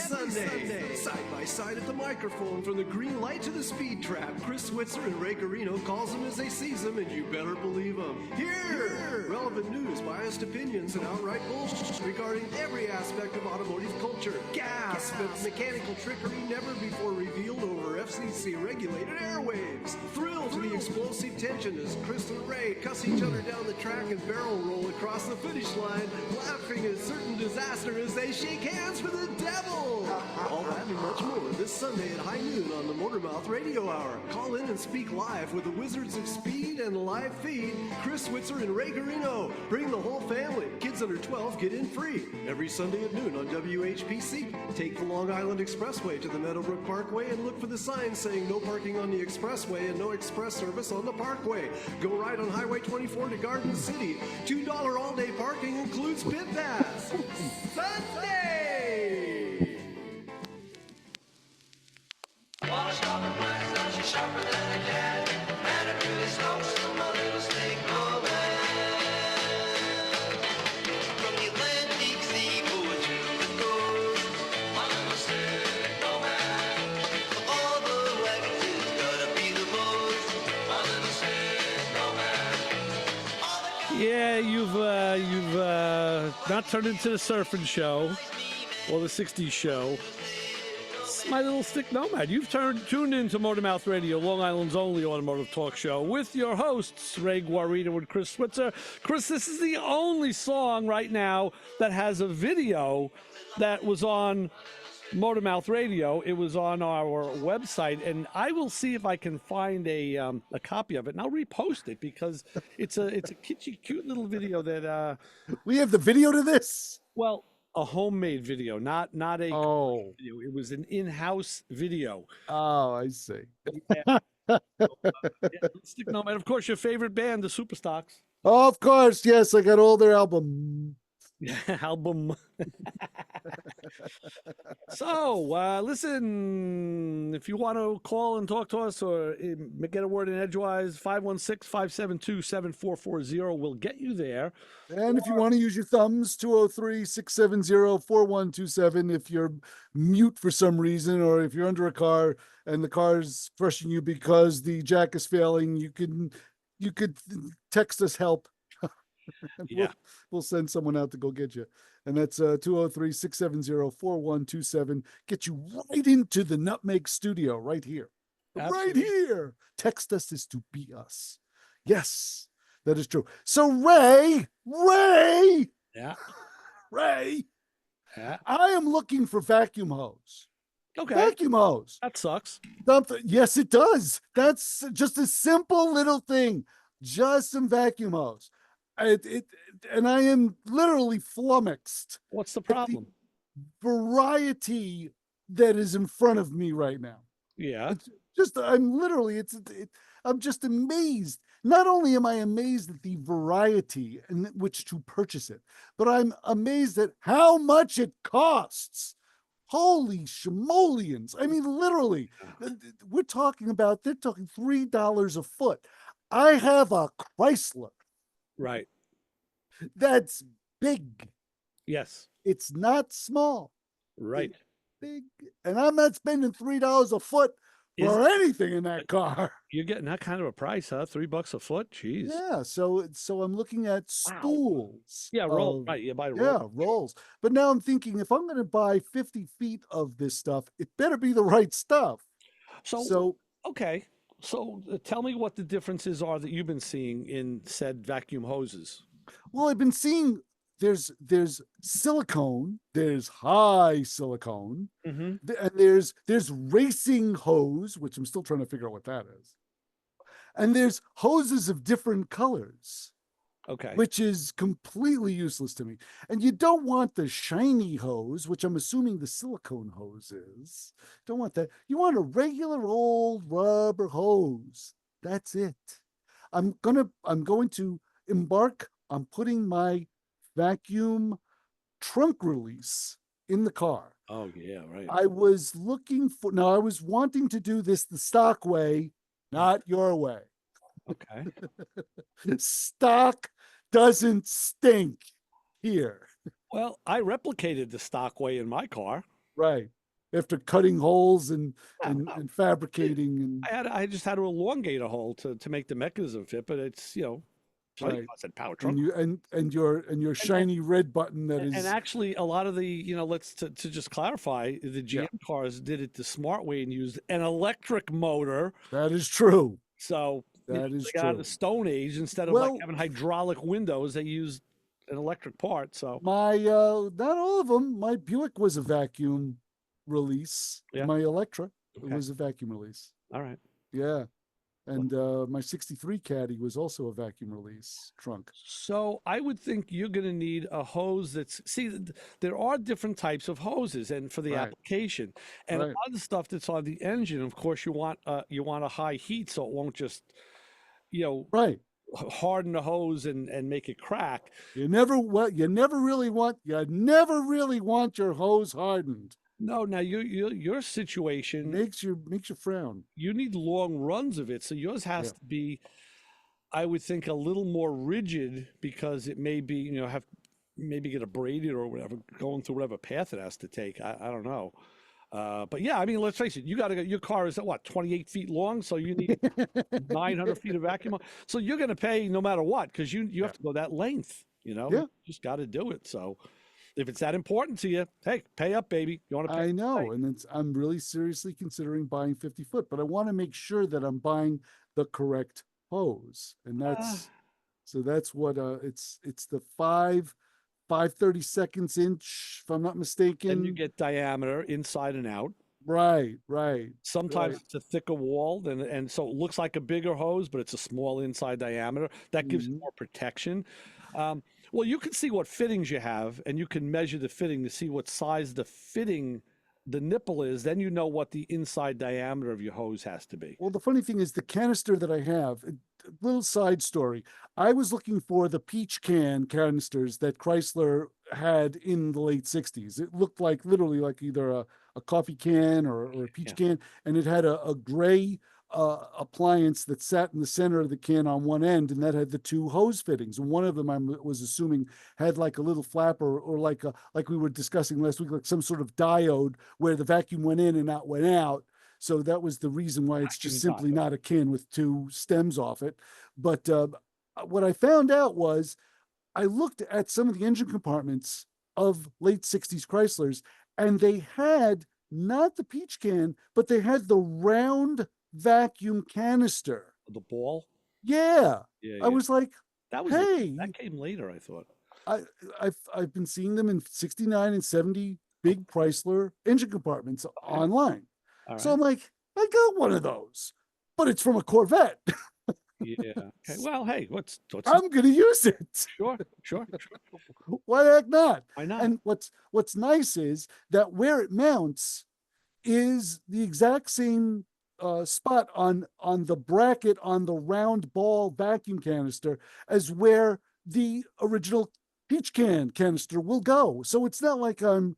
Sunday. Side by side at the microphone, from the green light to the speed trap, Chris Switzer and Ray Carino calls them as they sees them, and you better believe them. Here! Relevant news, biased opinions, and outright bullshit regarding every aspect of automotive culture. Gasp at mechanical trickery never before revealed over FCC-regulated airwaves. Thrill to the explosive tension as Chris and Ray cuss each other down the track and barrel roll across the finish line, laughing at certain disaster as they shake hands with the devil. All that and much more this Sunday at high noon on the Motormouth Radio Hour. Call in and speak live with the Wizards of Speed and live feed, Chris Switzer and Ray Carino. Bring the whole family. Kids under 12 get in free. Every Sunday at noon on WHPC. Take the Long Island Expressway to the Meadowbrook Parkway and look for the sign saying no parking on the expressway and no express service on the parkway. Go right on Highway 24 to Garden City. $2 all-day parking includes pit pass. Sunday! Wanna shop at Mustang, she's sharper than a cat. And it really smokes from my little stick nomad. From the Atlantic seaboard to the coast, my little stick nomad. Of all the wagons, it's gotta be the most. My little stick nomad. Yeah, you've not turned into the surfing show or the 60s show. It's my little stick nomad. You've tuned into Motormouth Radio, Long Island's only automotive talk show, with your hosts, Ray Guarino and Chris Switzer. Chris, this is the only song right now that has a video that was on Motormouth Radio. It was on our website, and I will see if I can find a copy of it, and I'll repost it because it's a kitschy, cute little video that We have the video to this? well, a homemade video, not a Oh. video. It was an in-house video. Oh, I see. Yeah, Stick Nomad, of course, your favorite band, the Superstocks. Oh, of course. Yes, I got all their album. Album. So, listen, if you want to call and talk to us or get a word in edgewise, 516-572-7440 will get you there. And if you want to use your thumbs, 203-670-4127. If you're mute for some reason, or if you're under a car and the car's crushing you because the jack is failing, you could text us help. Yeah. We'll send someone out to go get you. And that's 203-670-4127. Get you right into the Nutmeg Studio right here. Absolutely. Right here. Text us is to be us. Yes, that is true. So Ray, Yeah. Ray, Yeah. I am looking for vacuum hose. Okay. Vacuum hose. That sucks. Yes, it does. That's just a simple little thing. Just some vacuum hose. And I am literally flummoxed. What's the problem? Variety that is in front of me right now. Yeah. I'm just amazed. Not only am I amazed at the variety in which to purchase it, but I'm amazed at how much it costs. Holy schmolians. I mean, literally, they're talking $3 a foot. I have a Chrysler. Right. That's big. Yes. It's not small. Right. Big. And I'm not spending $3 a foot for anything in that car. You're getting that kind of a price, huh? $3 a foot? Jeez. Yeah. So I'm looking at spools. Yeah, roll. Right. You buy roll. Yeah, rolls. But now I'm thinking, if I'm going to buy 50 feet of this stuff, it better be the right stuff. So okay. So tell me what the differences are that you've been seeing in said vacuum hoses. Well, I've been seeing there's silicone, there's high silicone, and there's racing hose, which I'm still trying to figure out what that is. And there's hoses of different colors. Okay. Which is completely useless to me. And you don't want the shiny hose, which I'm assuming the silicone hose is. Don't want that. You want a regular old rubber hose. That's it. I'm going to embark on putting my vacuum trunk release in the car. Oh yeah, right. I was wanting to do this the stock way, not your way. Okay. Stock doesn't stink here. Well, I replicated the stock way in my car. Right. After cutting holes and No, no. and fabricating and I just had to elongate a hole to make the mechanism fit, but it's, right. 25-cent power And trunk. you and your And, and shiny red button that and is actually, a lot of the, let's to just clarify, the yeah, GM cars did it the smart way and used an electric motor. that is true. So, That is they got out of the true. Stone Age. Instead of like Well, having hydraulic windows, they used an electric part. So, my not all of them. My Buick was a vacuum release. yeah. My Electra, it Okay. was a vacuum release. All right. Yeah. And my 63 Caddy was also a vacuum release trunk. So I would think you're going to need a hose that's, see, there are different types of hoses and for the Right. application, and a Right. lot of the stuff that's on the engine, of course, you want a high heat so it won't just, you know, Right. harden the hose and make it crack. You never really want your hose hardened. No, now your situation, Makes you frown. you need long runs of it, so yours has Yeah. to be, I would think, a little more rigid because it may be, have maybe get abraded or whatever, going through whatever path it has to take. I don't know. But yeah, I mean, let's face it, you got to go, your car is what, 28 feet long, so you need 900 feet of vacuum. So you're going to pay no matter what because you Yeah. have to go that length. Yeah. You just got to do it. So if it's that important to you, hey, pay up, baby. You want to pay? I know, and I'm really seriously considering buying 50 foot, but I want to make sure that I'm buying the correct hose, and Uh, that's what it's the 5/32 inch, if I'm not then you mistaken. get diameter inside and out. Right, right, Sometimes right. it's a thicker wall and so it looks like a bigger hose, but it's a small inside diameter. That gives it Mhm. more protection. Well, you can see what fittings you have, and you can measure the fitting to see what size the nipple is. Then you know what the inside diameter of your hose has to be. Well, the funny thing is the canister that I have, little side story. I was looking for the peach can canisters that Chrysler had in the late 60s. It looked like literally like either a coffee can or a peach Yeah. can, and it had a gray appliance that sat in the center of the can on one end, and that had the two hose fittings. And one of them I was assuming had like a little flap or like we were discussing last week, like some sort of diode where the vacuum went in and out went out. So that was the reason why it's just Vacuum simply diode. not a can with two stems off it. But what I found out was I looked at some of the engine compartments of late 60s Chryslers, and they had not the peach can, but they had the round vacuum canister. The ball. Yeah. Yeah, I yeah. was like, That was hey, that came later, I thought. I, I've been seeing them in 69 and 70 big Chrysler engine compartments online. All So right. I'm like, I got one of those, but it's from a Corvette. Yeah. Okay. Well, hey, what's I'm going to use it. sure, sure. Why the heck not? Why not? And what's nice is that where it mounts is the exact same spot on the bracket on the round ball vacuum canister as where the original peach can canister will go. So it's not like I'm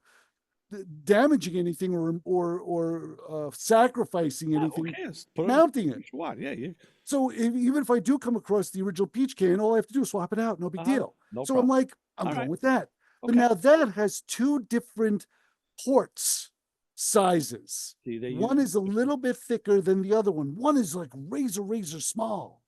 damaging anything or sacrificing Yeah, who anything cares? Put it mounting it. if you want. Yeah, you. So even if I do come across the original peach can, all I have to do is swap it out. No big deal. No So I'm problem. like, I'm All going right. with that. But Okay. now that has two different ports sizes. See, they One use is a little bit thicker than the other one. One is like razor small,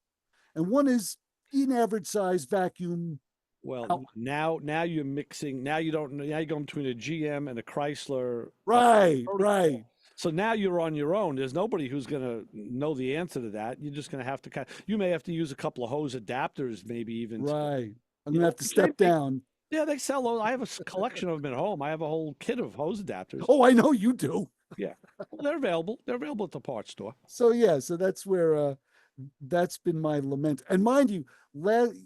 and one is in average size vacuum. well out. now you're mixing. Now you don't. Now you're going between a GM and a Chrysler. Right, protocol. right. So now you're on your own. There's nobody who's going to know the answer to that. You're just going to have to you may have to use a couple of hose adapters, maybe even. Right. I'm You gonna know, have to they step make- down. Yeah, they sell those. I have a collection of them at home. I have a whole kit of hose adapters. Oh, I know you do. Yeah, well, they're available. They're available at the parts store. So yeah, so that's where that's been my lament. And mind you,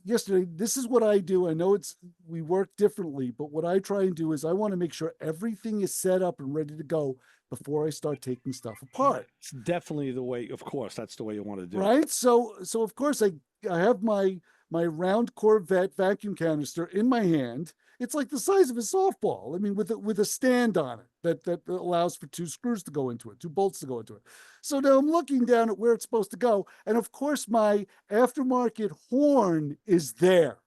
yesterday, this is what I do. I know we work differently, but what I try and do is I want to make sure everything is set up and ready to go before I start taking stuff apart. It's definitely the way. Of course, that's the way you want to do it. Right. So of course I have my round Corvette vacuum canister in my hand. It's like the size of a softball. I mean, with a stand on it that allows for two screws to go into it, two bolts to go into it. So now I'm looking down at where it's supposed to go, and of course my aftermarket horn is there.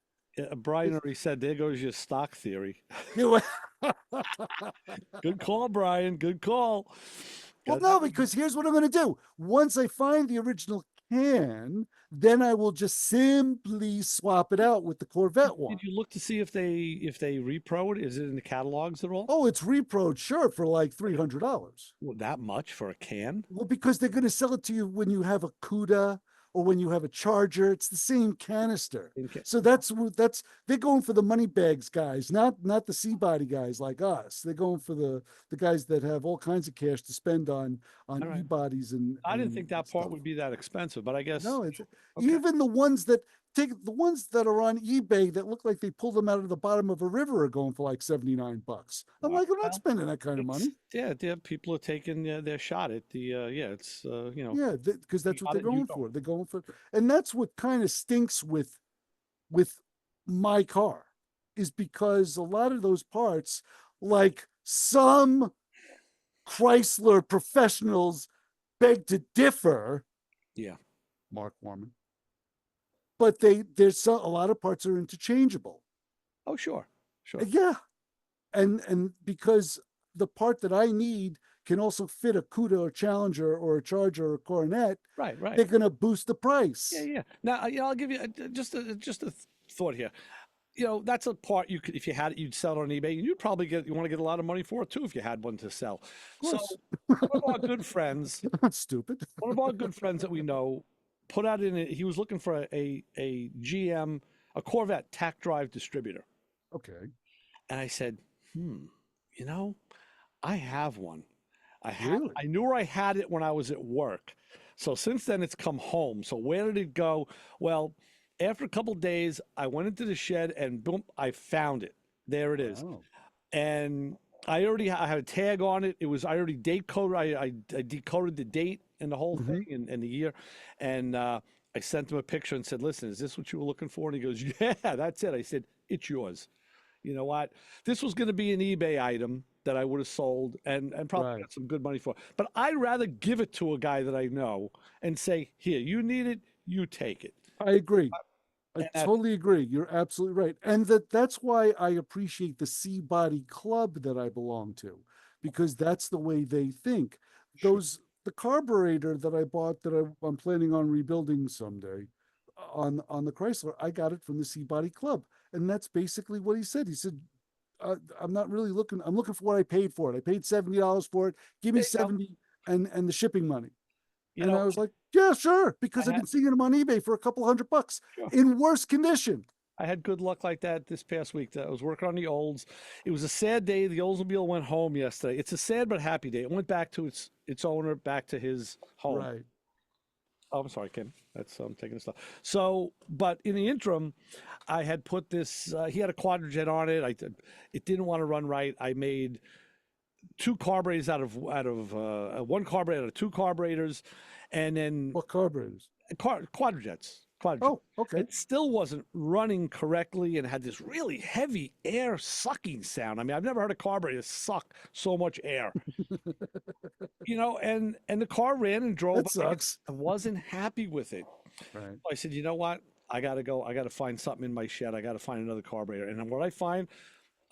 Brian already said, there goes your stock theory. You- Good call, Brian. Good call. Well, Got no, that. because here's what I'm going to do. Once I find the original can, then I will just simply swap it out with the Corvette one. Did you look to see if they repro it? Is it in the catalogs at all? Oh, it's reproed, sure, for like $300. Well, that much for a can? Well, because they're going to sell it to you when you have a CUDA or when you have a Charger. It's the same canister. So that's they're going for the money bags guys, not the C-body guys like us. They're going for the guys that have all kinds of cash to spend on right. e-bodies and. I didn't think that part stuff. would be that expensive, but I guess No, it's okay. even the ones that are on eBay that look like they pulled them out of the bottom of a river are going for like $79. I'm like, I'm not Well, spending that kind of money. Yeah, people are taking their shot at the it's Yeah, because that's what got they're it, you going for. They're going for, and that's what kind of stinks with my car, is because a lot of those parts, like some Chrysler professionals beg to differ. Yeah. Mark Warman. But a lot of parts are interchangeable. Oh, sure. Yeah. And because the part that I need can also fit a CUDA or Challenger or a Charger or a Coronet, right. they're going to boost the price. Yeah. Now, I'll give you just a thought here. That's a part you could, if you had it, you'd sell it on eBay, and you want to get a lot of money for it too if you had one to sell. So one of our good friends, That's stupid. one of our good friends that we know, put out he was looking for a GM, a Corvette tack drive distributor. Okay. And I said, I have one. Really? I knew I had it when I was at work. So since then it's come home. So where did it go? Well, after a couple of days, I went into the shed and boom, I found it. There it is. Wow. And I had a tag on it. I already date coded. I decoded the date and the whole thing and the year. And I sent him a picture and said, listen, is this what you were looking for? And he goes, yeah, that's it. I said, it's yours. You know what? This was going to be an eBay item that I would have sold and probably got some good money for. But I'd rather give it to a guy that I know and say, here, you need it, you take it. I agree. I totally agree. You're absolutely right. And that's why I appreciate the C-body club that I belong to, because that's the way they think. The carburetor that I bought that I'm planning on rebuilding someday on the Chrysler, I got it from the C-body club. And that's basically what he said. He said, I'm not really looking, I'm looking for what I paid for it. I paid $70 for it. Give me 70 and the shipping money. And I was like, yeah, sure. Because I've been seeing them on eBay for a couple $100 in worse condition. I had good luck like that this past week. I was working on the Olds. It was a sad day. The Oldsmobile went home yesterday. It's a sad but happy day. It went back to its owner, back to his home. Right. Oh, I'm sorry, Kim. That's taking this stuff. So, but in the interim, I had put this. He had a quadrijet on it. It didn't want to run right. I made two carburetors out of one carburetor out of two carburetors, and then what carburetors? Quadrijets. Oh, okay. It still wasn't running correctly and had this really heavy air sucking sound. I mean, I've never heard a carburetor suck so much air. And the car ran and drove. That sucks. I wasn't happy with it. Right. I said, you know what? I got to go. I got to find something in my shed. I got to find another carburetor. And then what I find,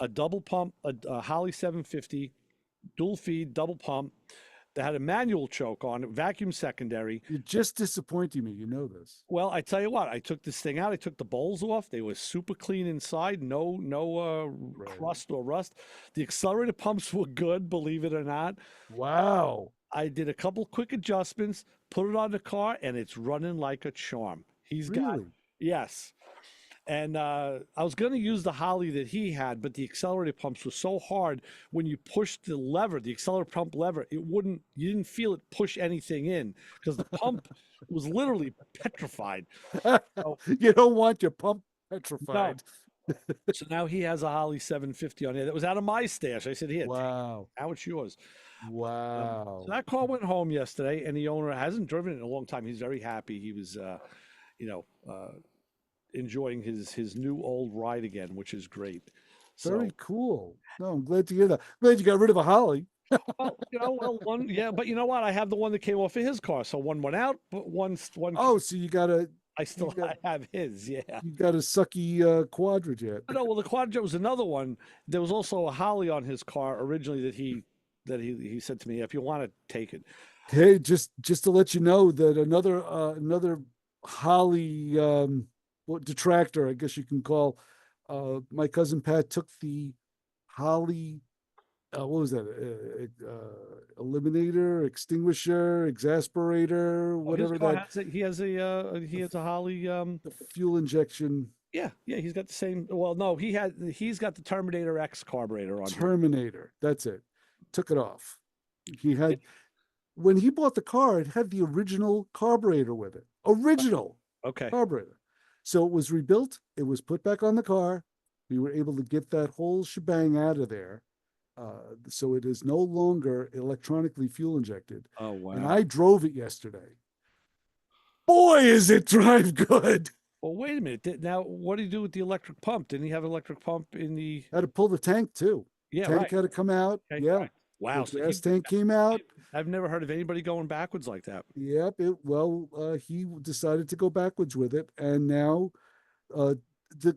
a double pump, a Holley 750, dual feed, double pump that had a manual choke on it, vacuum secondary. You're just disappointing me. You know this. Well, I tell you what, I took this thing out. I took the bowls off. They were super clean inside. No crust or rust. The accelerator pumps were good, believe it or not. Wow. I did a couple quick adjustments, put it on the car, and it's running like a charm. Yes. And I was going to use the Holley that he had, but the accelerator pumps were so hard. When you pushed the lever, the accelerator pump lever, you didn't feel it push anything in because the pump was literally petrified. So, you don't want your pump petrified. No. So now he has a Holley 750 on there that was out of my stash. I said, here, wow. Now it's yours. Wow. So that car went home yesterday, and the owner hasn't driven it in a long time. He's very happy. He was, enjoying his new old ride again, which is great. Very cool. No, I'm glad to hear that. Glad you got rid of a Holley. One, yeah, but you know what? I have the one that came off of his car, so one went out, but one. Oh, so you got a I still got, have his. Yeah. you got a sucky Quadrajet. No, well, the Quadro was another one. There was also a Holley on his car originally that he said to me, if you want to take it. Hey, just to let you know that another Holly detractor, I guess you can call, my cousin Pat took the Holly. What was that? Eliminator, extinguisher, exasperator, Oh, his whatever car that has he has a Holley. the fuel injection Yeah, he's got the same. Well, no, he's got the Terminator X carburetor on here. Terminator. That's it. Took it off. He had when he bought the car, it had the original carburetor with it. Original Okay. carburetor. So it was rebuilt. It was put back on the car. We were able to get that whole shebang out of there. So it is no longer electronically fuel injected. Oh And wow. I drove it yesterday. Boy, is it drive good. Well, wait a minute. Now, what do you do with the electric pump? Didn't he have an electric pump in the? Had to pull the tank too. Yeah, Tank right. had to come out. Okay, Yeah. right. Wow. The So gas tank came out. I've never heard of anybody going backwards like that. Yep. He decided to go backwards with it, and now uh,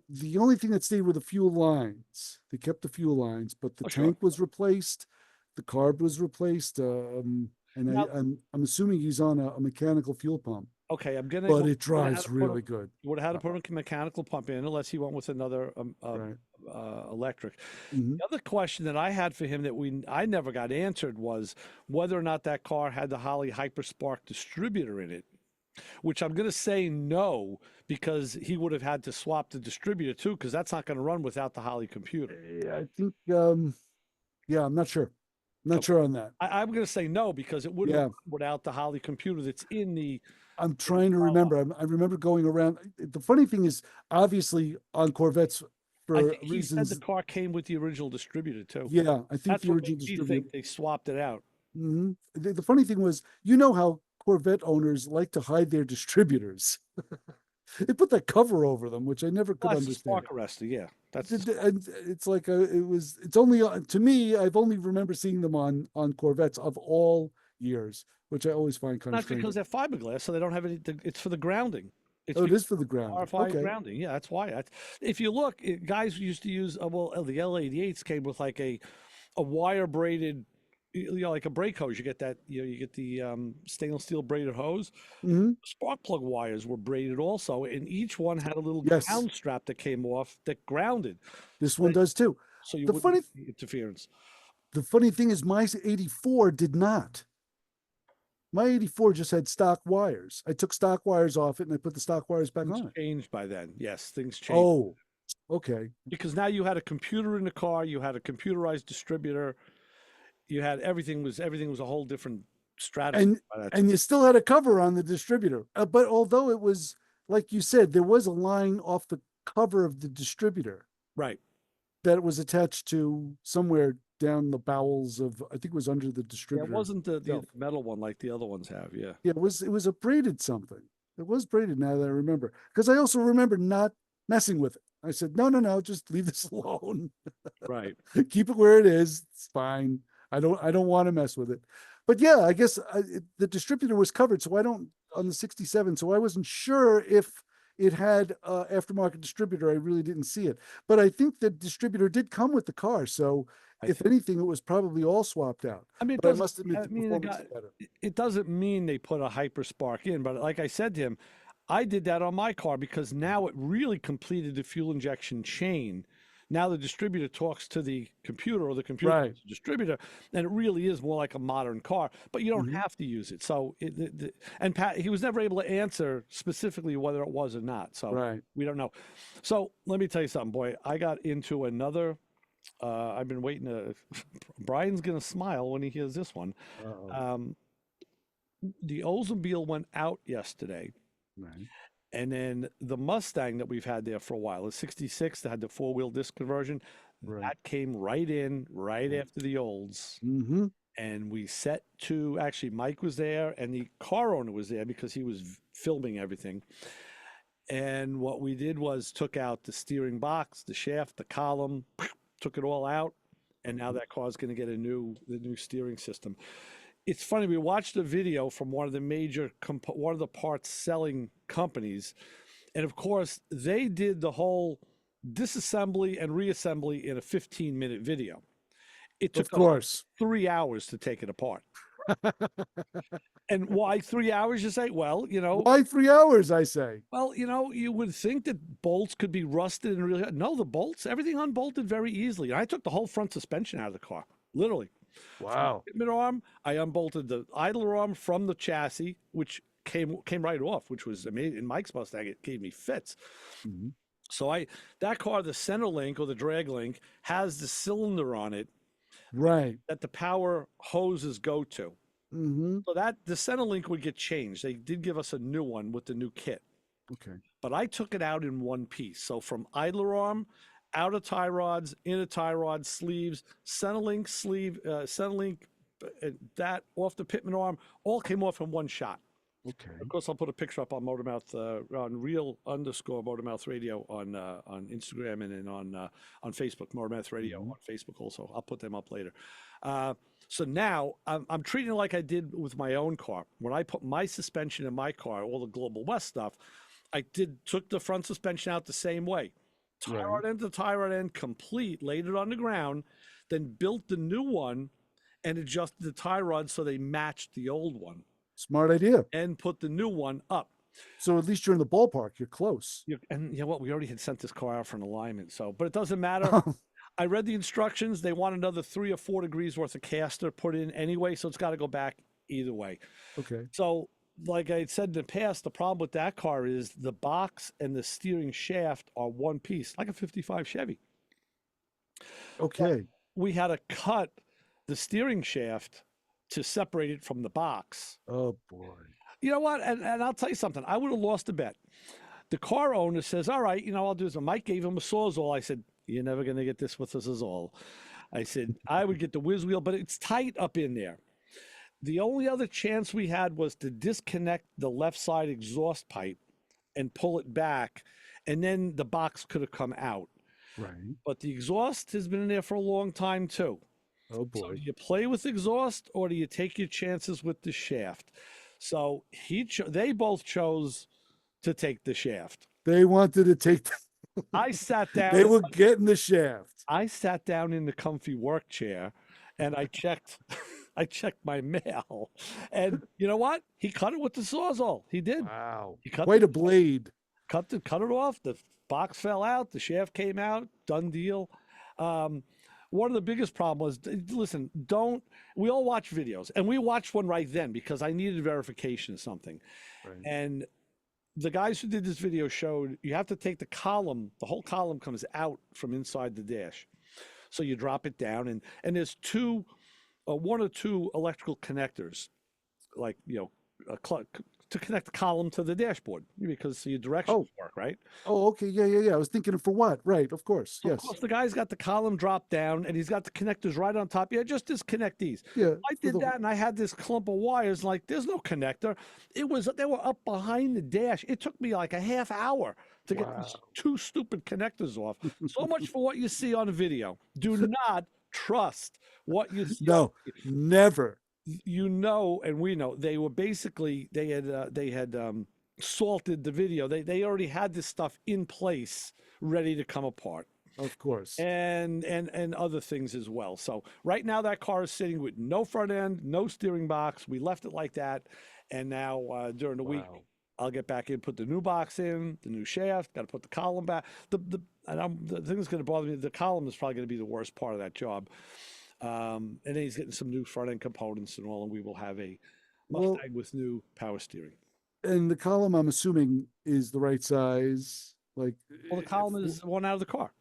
the only thing that stayed were the fuel lines. They kept the fuel lines, but the Oh, sure. tank was replaced, the carb was replaced, and Now, I'm assuming he's on a mechanical fuel pump, okay, I'm gonna. but Well, it drives really good. You would have had to put a mechanical pump in, unless he went with another Right. electric. Mhm. The other question that I had for him that I never got answered was whether or not that car had the Holley Hyperspark distributor in it. Which I'm going to say no, because he would have had to swap the distributor too, because that's not going to run without the Holley computer. Yeah, I think. Yeah, I'm not sure. Not Okay. sure on that. I'm going to say no, because it wouldn't Yeah. run without the Holley computer that's in the. I'm trying to remember. I remember going around. The funny thing is, obviously, on Corvettes I for think he said reasons. the car came with the original distributor too. Yeah, I think That's the what original made me distributor. think they swapped it out. The funny thing was, you know how Corvette owners like to hide their distributors. They put that cover over them, which I never could Well, that's the understand. spark arrestor. Yeah, that's And it's like it's only to me. I've only remember seeing them on Corvettes of all years, which I always find kind of not strange. because they're fiberglass, so they don't have any. It's for the grounding. It's Oh, it because is for the ground. RFI Okay. grounding. Yeah, that's why. If you look, guys used to use the L88s came with like a wire braided, like a brake hose. You get that, you get the stainless steel braided hose. Hmm. Spark plug wires were braided also, and each one had a little Yes, ground strap that came off that grounded, this so one does too. you The wouldn't funny get interference. the funny thing is, my 84 did not. My 84 just had stock wires. I took stock wires off it and I put the stock wires back Things on it. changed by then. Yes, things changed. Oh, okay. Because now you had a computer in the car, you had a computerized distributor, you had everything was a whole different stratosphere And by that time. and you still had a cover on the distributor. But although it was like you said, there was a line off the cover of the distributor Right. that it was attached to somewhere down the bowels of, I think it was under the Yeah, it distributor. wasn't the itself. metal one like the other ones have. Yeah. Yeah, it was a braided something. It was braided now that I remember. Because I also remember not messing with it. I said, no, just leave this alone. Right. Keep it where it is. It's fine. I don't want to mess with it. But yeah, I guess the distributor was covered, so I don't on the 67. So I wasn't sure if it had aftermarket distributor. I really didn't see it, but I think the distributor did come with the car. So I if think, anything, it was probably all swapped out. I mean, it But I doesn't, must admit I the mean, performance is better. it doesn't mean they put a Hyperspark in, but like I said to him, I did that on my car because now it really completed the fuel injection chain. Now the distributor talks to the computer, or the computer Right. talks to the distributor, and it really is more like a modern car. But you don't Mhm. have to use it. So and Pat, he was never able to answer specifically whether it was or not. So Right. we don't know. So let me tell you something, boy. I got into another. I've been waiting to. Brian's gonna smile when he hears this one. Uh-oh. The Oldsmobile went out yesterday. Right. And then the Mustang that we've had there for a while, the 66 that had the four-wheel disc conversion, Right. that came right in right after the olds. Mm-hmm. And we set to, actually, Mike was there and the car owner was there because he was filming everything. And what we did was took out the steering box, the shaft, the column, took it all out. And now that car is going to get the new steering system. it's funny. We watched a video from one of the major one of the parts selling companies, and of course they did the whole disassembly and reassembly in a 15-minute video. It took Of course. 3 hours to take it apart. And why 3 hours? You say, well, Why 3 hours? I say. well, you would think that bolts could be rusted and really. No, the bolts, everything unbolted very easily. I took the whole front suspension out of the car, literally. Wow. Mid arm, I unbolted the idler arm from the chassis, which came right off, which was amazing. In Mike's Mustang, it gave me fits. Mm-hmm. So that car, the center link or the drag link, has the cylinder on it Right. that the power hoses go to. Mm-hmm. So that the center link would get changed. They did give us a new one with the new kit, Okay. but I took it out in one piece. So from idler arm, outer tie rods, inner tie rod, sleeves, center link sleeve, center link, that off the pitman arm, all came off in one shot. Okay. Of course, I'll put a picture up on Motormouth, on real_Motormouth Radio on Instagram and then on Facebook, Motormouth Radio on Facebook also. I'll put them up later. So now I'm treating it like I did with my own car. When I put my suspension in my car, all the Global West stuff, I took the front suspension out the same way. Tie rod end to tie rod end, complete, laid it on the ground, then built the new one and adjusted the tie rods so they matched the old one. Smart idea. And put the new one up. So at least you're in the ballpark. You're close. And you know what? We already had sent this car out for an alignment. So, but it doesn't matter. I read the instructions. They want another 3 or 4 degrees worth of caster put in anyway. So it's got to go back either way. Okay. So like I said in the past, the problem with that car is the box and the steering shaft are one piece, like a 55 Chevy. Okay. But we had to cut the steering shaft to separate it from the box. Oh boy. You know what? And I'll tell you something. I would have lost a bet. The car owner says, all right, I'll do this. And Mike gave him a Sawzall. I said, you're never going to get this with a Sawzall. I said, I would get the whiz wheel, but it's tight up in there. The only other chance we had was to disconnect the left side exhaust pipe and pull it back. And then the box could have come out. Right. But the exhaust has been in there for a long time too. Oh boy. So do you play with exhaust or do you take your chances with the shaft? So they both chose to take the shaft. They wanted to take. I sat down. They were getting the shaft. I sat down in the comfy work chair, and I checked. I checked my mail, and you know what? He cut it with the Sawzall. He did. Wow. He cut Quite a blade. Cut it off. The box fell out. The shaft came out. Done deal. One of the biggest problems was, listen, we all watch videos, and we watched one right then because I needed verification of something. Right. And the guys who did this video showed you have to take the whole column comes out from inside the dash. So you drop it down, and there's one or two electrical connectors, like, to connect the column to the dashboard because your directions work, right? Oh, okay. Yeah. I was thinking for what? Right. Of course. So Yes. of course, the guy's got the column dropped down and he's got the connectors right on top. Yeah, just disconnect these. Yeah. I did that and I had this clump of wires. Like, there's no connector. They were up behind the dash. It took me like a half hour to get these 2 stupid connectors off. So much for what you see on the video. Do not trust what you see. No, never. And we know they were basically they had salted the video. They already had this stuff in place ready to come apart. Of course. And other things as well. So right now that car is sitting with no front end, no steering box. We left it like that. And now during the week I'll get back in, put the new box in, the new shaft, got to put the column back. The thing that's going to bother me, the column is probably going to be the worst part of that job. And then he's getting some new front end components and all, and we will have a Mustang with new power steering. And the column, I'm assuming, is the right size. Like, well, the column is the one out of the car.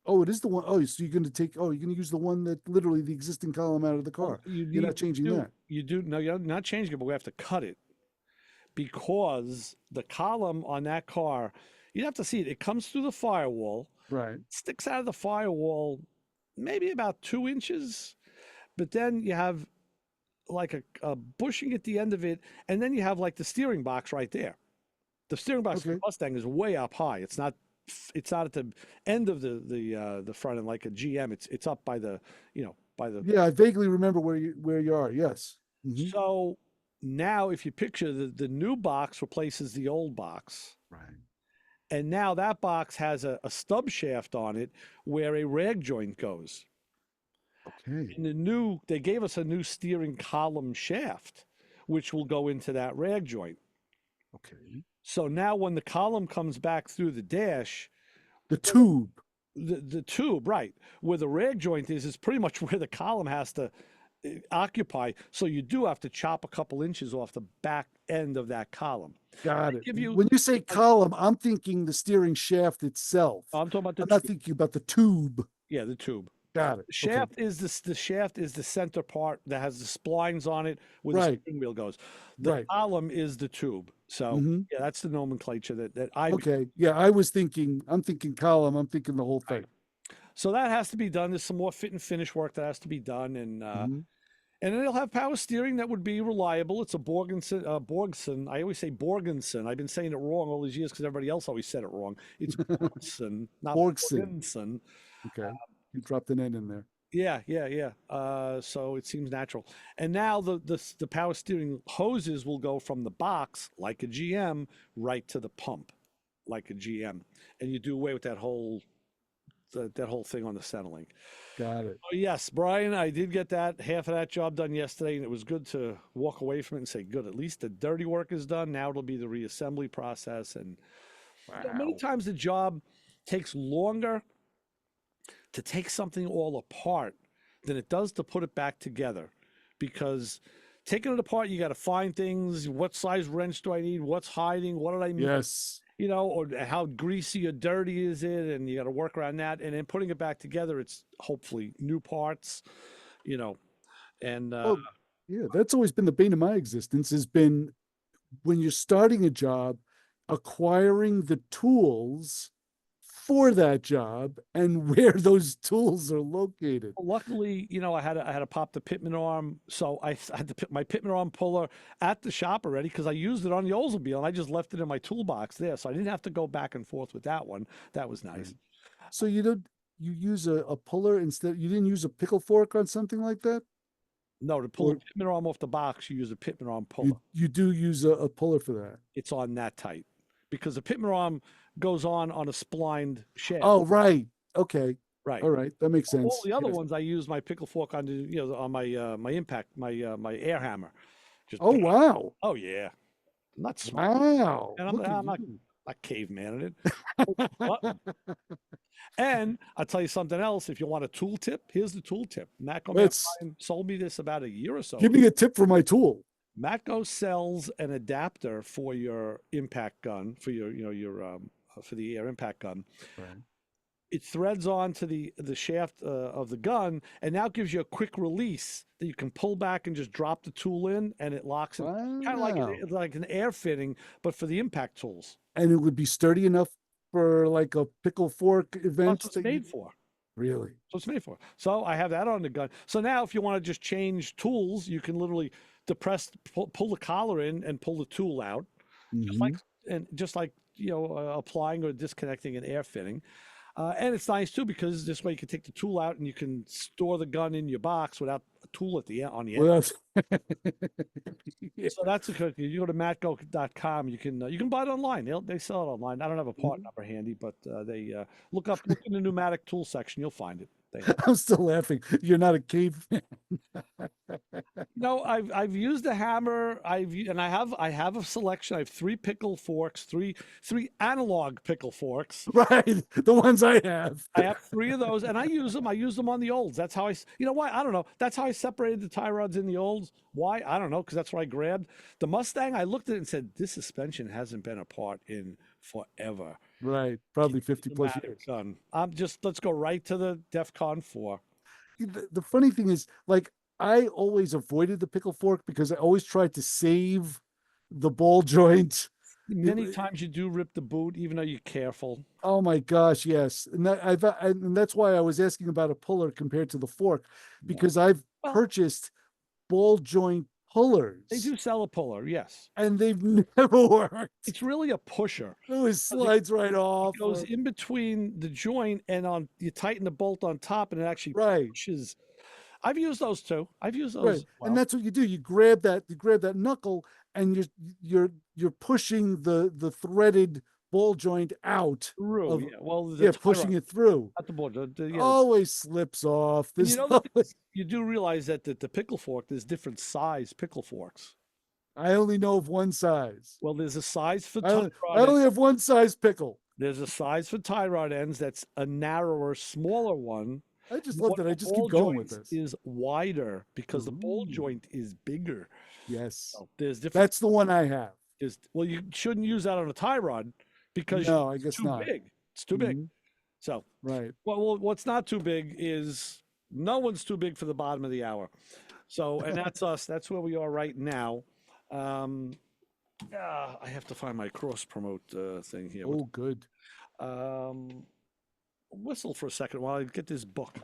Oh, it is the one. Oh, so you're going to use the one that literally the existing column out of the car. You're not changing that. You do. No, you're not changing it, but we have to cut it because the column on that car, you'd have to see it. It comes through the firewall. Right. Sticks out of the firewall maybe about 2 inches, but then you have like a bushing at the end of it, and then you have like the steering box right there. The steering box of the Mustang is way up high. It's not at the end of the front end like a GM. It's up by the. Yeah, I vaguely remember where you are. Yes. Mhm. So now, if you picture the new box replaces the old box. Right. And now that box has a stub shaft on it where a rag joint goes. Okay. In the new, they gave us a new steering column shaft, which will go into that rag joint. Okay. So now when the column comes back through the dash, The tube. the tube, right, where the rag joint is pretty much where the column has to occupy. So you do have to chop a couple inches off the back end of that column. Got They it. give you, When you say like, column, I'm thinking the steering shaft itself. I'm talking about the I'm not tube. thinking about the tube. Yeah, the tube. Got it. The Okay. shaft is the shaft is the center part that has the splines on it where the Right. steering wheel goes. The Right. column is the tube. So Hmm. yeah, that's the nomenclature that I Okay. Yeah, I'm thinking column. I'm thinking the whole thing. so that has to be done. There's some more fit and finish work that has to be done, Mhm. and then it'll have power steering that would be reliable. It's a Borgson. I always say Borgenson. I've been saying it wrong all these years because everybody else always said it wrong. It's Borgson, not Borgson. Borgenson. Okay. You dropped an N in there. Yeah, yeah, yeah. So it seems natural. And now the power steering hoses will go from the box like a GM right to the pump like a GM, and you do away with that whole thing on the Centerlink. Got it. Oh, yes, Brian, I did get that half of that job done yesterday, and it was good to walk away from it and say, "Good, at least the dirty work is done. Now it'll be the reassembly process." And many Wow. times the job takes longer to take something all apart than it does to put it back together, because taking it apart, you got to find things. What size wrench do I need? What's hiding? What did I miss? Yes. Or how greasy or dirty is it? And you got to work around that. And then putting it back together, it's hopefully new parts, you know, and Oh, yeah. That's always been the bane of my existence, has been when you're starting a job, acquiring the tools for that job and where those tools are located. luckily, I had to pop the Pitman arm, so I had to put my Pitman arm puller at the shop already because I used it on the Oldsmobile and I just left it in my toolbox there, so I didn't have to go back and forth with that one. That was nice. So you use a puller instead, you didn't use a pickle fork on something like that? No, to pull Or the Pitman arm off the box, you use a Pitman arm puller. you do use a puller for that? It's on that tight because the Pitman arm goes on a splined shaft. Oh, right. Okay. Right. All right. That makes All sense. the other Yes. ones I use my pickle fork on on my impact, my air hammer. Just Oh, wow. oh yeah. I'm not smart. Wow. And Look at I'm not you. caveman in it. Button. And I'll tell you something else. If you want a tool tip, here's the tool tip. Matco Let's sold me this about a year or so. give me a tip for my tool. Matco sells an adapter for your impact gun, for your for the air impact gun. Right. It threads onto the shaft of the gun, and now gives you a quick release that you can pull back and just drop the tool in, and it locks it. Kind of Wow. like an air fitting, but for the impact tools. And it would be sturdy enough for like a pickle fork event. That's what it's made for. Really? So it's made for. So I have that on the gun. So now if you want to just change tools, you can literally depress, pull the collar in and pull the tool out, Mhm. just like applying or disconnecting an air fitting. And it's nice too because this way you can take the tool out and you can store the gun in your box without a tool at the end on the end. Well, yeah. So that's a good. You go to matgo.com. You can buy it online. They sell it online. I don't have a part number handy, but they look in the pneumatic tool section. You'll find it. They have. I'm still laughing. You're not a caveman. No, I've used a hammer. I have a selection. I have three pickle forks, three analog pickle forks. Right. The ones I have. I have three of those, and I use them. I use them on the olds. That's how why? I don't know. That's how I separated the tie rods in the olds. Why? I don't know, because that's what I grabbed. The Mustang, I looked at it and said, this suspension hasn't been apart in forever. Right. Probably 50 plus Pneumatic years. gun. Let's go right to the DEFCON 4. The funny thing is, like, I always avoided the pickle fork because I always tried to save the ball joint. Many times you do rip the boot, even though you're careful. Oh my gosh, yes. And and that's why I was asking about a puller compared to the fork, because I've Well- purchased ball joint pullers. They do sell a puller, yes. And they've never worked. It's really a pusher. It always slides right off. It goes in between the joint and you tighten the bolt on top and it actually Right. pushes. I've used those too. I've used those. Right. as well. And that's what you do. You grab that knuckle and you're pushing the threaded ball joint out Through, of yeah. Well, the yeah, tie pushing rod, it through. not the board. Yeah. Always slips off. And There's the no thing is, you do realize that the pickle fork, there's different size pickle forks. I only know of one size. Well, there's a size for I tie only, I rod ends. only have one size pickle. There's a size for tie rod ends that's a narrower, smaller one. I just The love one that. I for just keep ball going with joints this. is wider because the ball Ooh. joint is bigger. Yes. So there's different. That's the one I have. Well, you shouldn't use that on a tie rod because No, I it's guess too not. big. It's too big. Mhm. So, Right. well, what's not too big is no one's too big for the bottom of the hour. So, and that's us. That's where we are right now. I have to find my cross promote thing here. Oh, good. Whistle for a second while I get this book.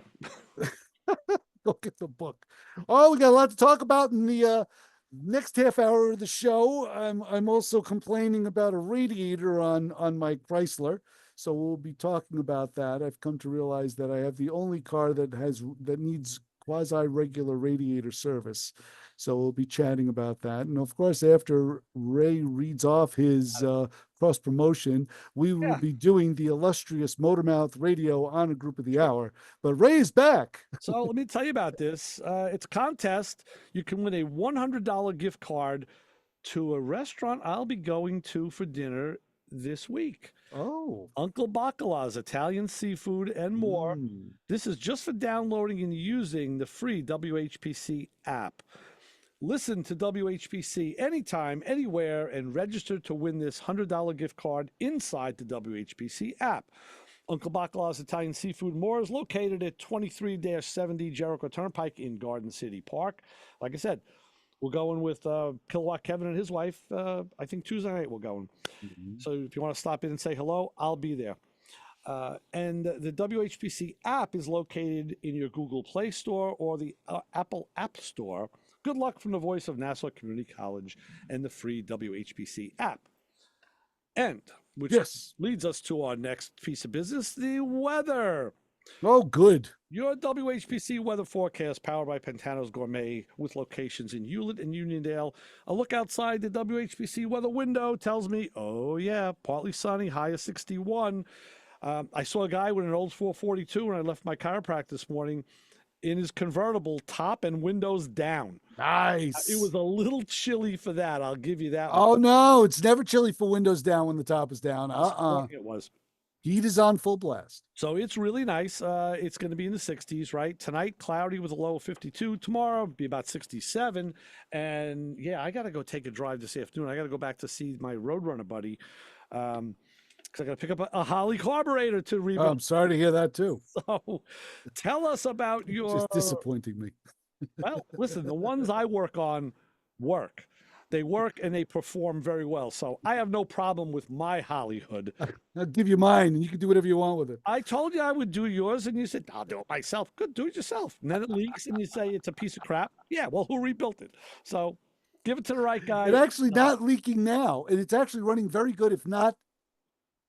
Go get the book. Oh, we got a lot to talk about in the next half hour of the show. I'm also complaining about a radiator on my Chrysler, so we'll be talking about that. I've come to realize that I have the only car that needs quasi regular radiator service. So we'll be chatting about that. And of course, after Ray reads off his cross promotion, we will Yeah. be doing the illustrious Motormouth Radio Honor Group of the Hour. But Ray is back. So let me tell you about this. It's a contest. You can win a $100 gift card to a restaurant I'll be going to for dinner this week. Oh. Uncle Bacala's Italian seafood and more. Mm. This is just for downloading and using the free WHPC app. Listen to WHPC anytime, anywhere, and register to win this $100 gift card inside the WHPC app. Uncle Bacala's Italian Seafood and More is located at 23-70 Jericho Turnpike in Garden City Park. Like I said, we're going with Kilowatt Kevin and his wife. I think Tuesday night we're going. Mhm. So if you want to stop in and say hello, I'll be there. And the WHPC app is located in your Google Play Store or the Apple App Store. Good luck from the voice of Nassau Community College and the free WHPC app. And which Yes. leads us to our next piece of business, the weather. Oh, good. Your WHPC weather forecast powered by Pantano's Gourmet with locations in Hewlett and Uniondale. A look outside the WHPC weather window tells me, oh yeah, partly sunny, high of 61. I saw a guy with an old 442 when I left my chiropractor this morning in his convertible, top and windows down. Nice. It was a little chilly for that. I'll give you that. Oh no, it's never chilly for windows down when the top is down. This morning it was. Heat is on full blast. So it's really nice. It's going to be in the 60s, right? Tonight, cloudy with a low of 52. Tomorrow, be about 67. And yeah, I got to go take a drive this afternoon. I got to go back to see my Roadrunner buddy. Because I got to pick up a Holley carburetor to Oh, rebuild. I'm sorry to hear that too. So tell us about Just your. disappointing me. Well, listen, the ones I work on work. They work and they perform very well. So I have no problem with my Hollywood. I'll give you mine and you can do whatever you want with it. I told you I would do yours, and you said, I'll do it myself. Good, do it yourself. And then it leaks, and you say it's a piece of crap. Yeah, well, who rebuilt it? So give it to the right guy. It's actually not leaking now, and it's actually running very good, if not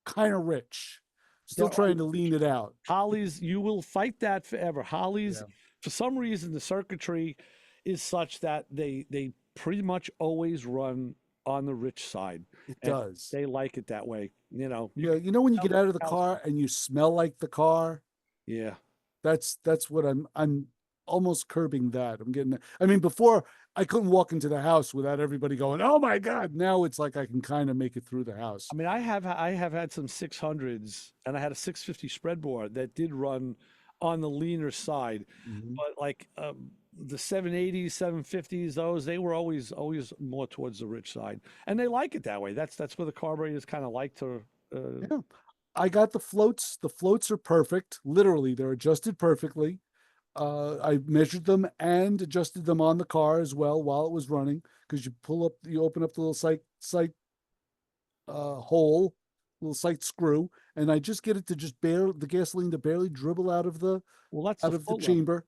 kind of rich. Still Yeah, trying to lean it out. Holly's, you will fight that forever. Holly's, Yeah. for some reason, the circuitry is such that they pretty much always run on the rich side. It And does. They like it that way. You know. Yeah, you know when you tell get out of the house- car and you smell like the car? Yeah. That's what I'm almost curbing that. I mean, before I couldn't walk into the house without everybody going, "Oh my God." Now it's like I can kind of make it through the house. I mean, I have had some 600s, and I had a 650 spreadboard that did run on the leaner side. Mhm. But like the 780s, 750s, those they were always more towards the rich side, and they like it that way. That's where the carburetors kind of like to. Yeah. I got the floats. The floats are perfect. Literally, they're adjusted perfectly. I measured them and adjusted them on the car as well while it was running, because you open up the little sight hole, little sight screw, and I just get it to the gasoline to barely dribble out of the Well, that's out the of the full level. chamber.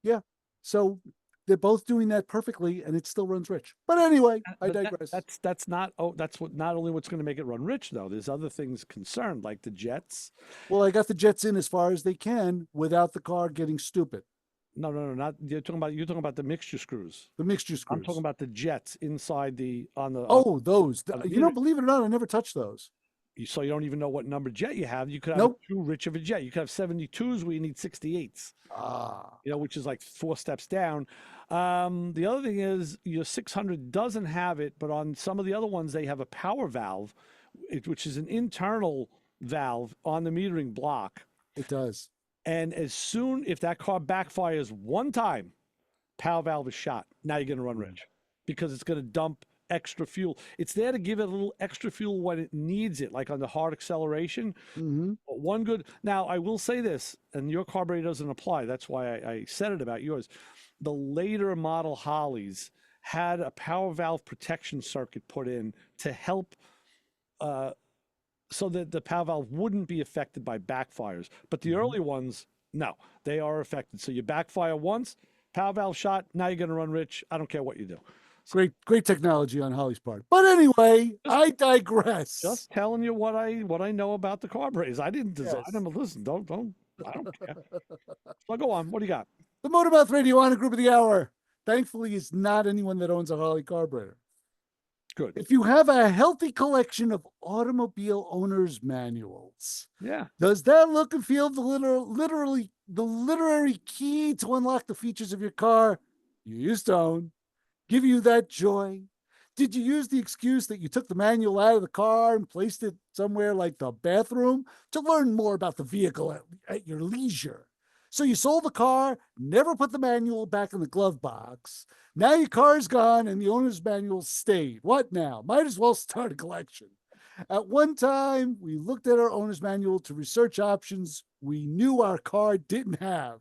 Yeah. So they're both doing that perfectly, and it still runs rich. But anyway, I But digress. that's not. Oh, that's what not only what's going to make it run rich though. There's other things concerned like the jets. Well, I got the jets in as far as they can without the car getting stupid. No, not you're talking about the mixture screws. The mixture screws. I'm talking about the jets inside Oh, those. on the You know, believe it or not, I never touched those. so you don't even know what number jet you have. You could have Nope. too rich of a jet. You could have 72s where you need 68s. Ah. Which is like 4 steps down. The other thing is your 600 doesn't have it, but on some of the other ones they have a power valve, which is an internal valve on the metering block. It does. And if that car backfires one time, power valve is shot. Now you're going to run rich because it's going to dump extra fuel. It's there to give it a little extra fuel when it needs it, like on the hard acceleration. Mm-hmm. But now I will say this, and your carburetor doesn't apply. That's why I said it about yours. The later model Holleys had a power valve protection circuit put in to help so that the power valve wouldn't be affected by backfires. But the early ones, no, they are affected. So you backfire once, power valve shot, now you're going to run rich. I don't care what you do. Great technology on Holley's part. But anyway, I digress. Just telling you what I know about the carburetors. I didn't design them. Listen, I don't care. So go on. What do you got? The Motormouth Radio Honor Group of the Hour, thankfully, is not anyone that owns a Holley carburetor. Good. If you have a healthy collection of automobile owners' manuals, does that look and feel the literary key to unlock the features of your car you used to own? Give you that joy? Did you use the excuse that you took the manual out of the car and placed it somewhere like the bathroom to learn more about the vehicle at your leisure? So you sold the car, never put the manual back in the glove box. Now your car's gone and the owner's manual stayed. What now? Might as well start a collection. At one time, we looked at our owner's manual to research options we knew our car didn't have.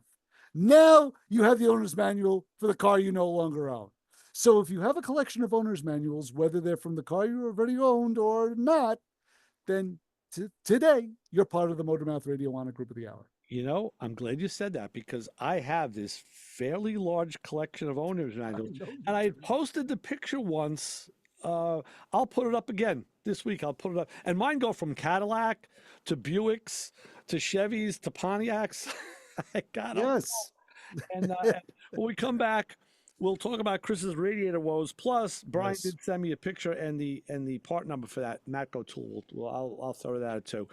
Now you have the owner's manual for the car you no longer own. So if you have a collection of owner's manuals, whether they're from the car you already owned or not, then today you're part of the Motormouth Radio Honor Group of the Hour. I'm glad you said that because I have this fairly large collection of owner's manuals. And I posted the picture once. I'll put it up again this week. I'll put it up. And mine go from Cadillac to Buicks to Chevys to Pontiacs. I got them. Yes. And when we come back, we'll talk about Chris's radiator woes. Plus, Brian did send me a picture and the part number for that Matco tool. Well, I'll throw that out too.